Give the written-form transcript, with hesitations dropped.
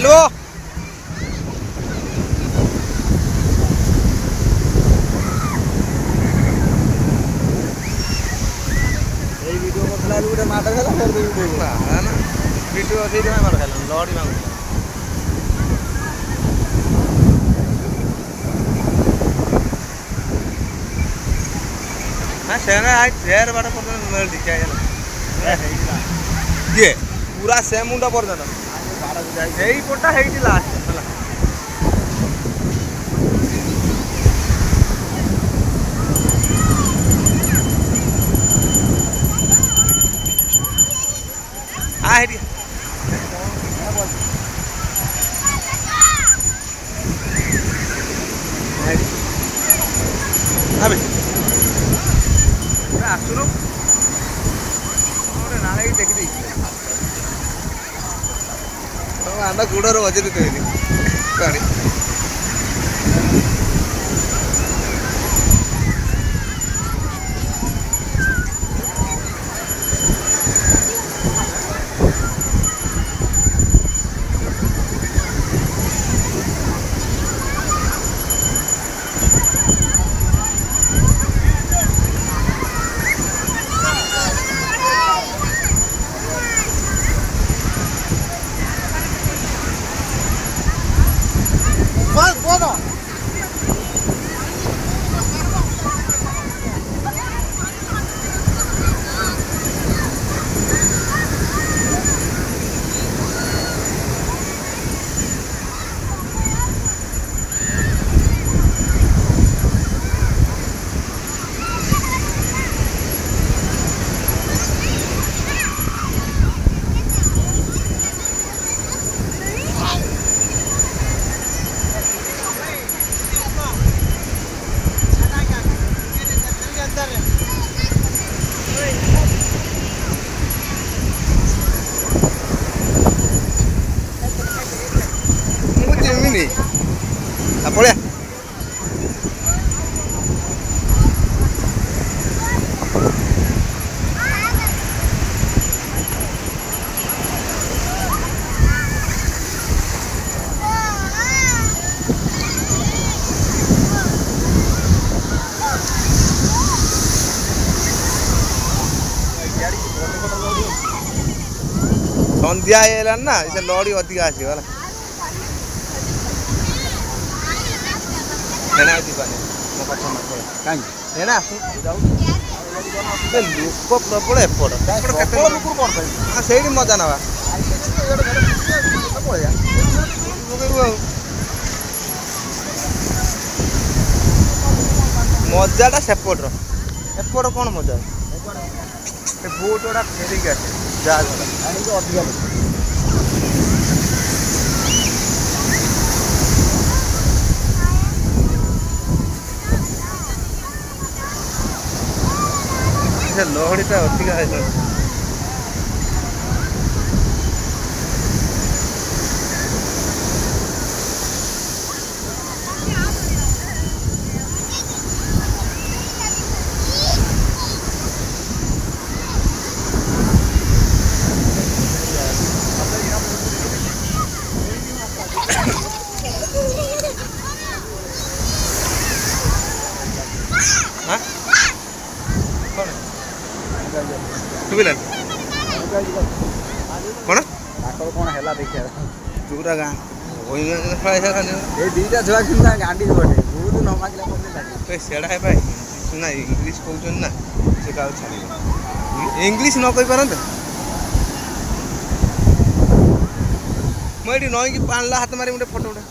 ଚାଲୁ ଏଇ ଭିଡ଼ିଓ କରିଥିଲା ଗୋଟେ ମାଡ଼ ହେଲା ଭିଡ଼ିଓ ସେଇଥିପାଇଁ ମାଡ଼ ଖାଇଲା ଲହଡ଼ି ମାଗୁଥିଲା हाँ सेना आज ढेर बड़ा पर्यटन मिल दिखा किए पूरा से मुंडा पर्यटन यही पोटा है लास्ट है हाँ है अबे आसुनु नाले देखी आना गुड़र बजे गाड़ी पड़े सन्ध्या ना इसे लड़ी अधिक आसो लोक प्रबल एपट से मजा नवा मजाटा सेपट एपट कौन मजा बोट गुड़ा फेरिक आसे जहाज अधिक लहड़ीटा अधिक है कौन कौन है देखिए दूरा गाँ दीटा छुआ गांडी बहुत न मांगे सेड़ा है ना इंग्लीश कहते ना से क्या छाड़ इंग्लीश न कही पारते मुझे नई पाला हाथ मारी गोटे फोटो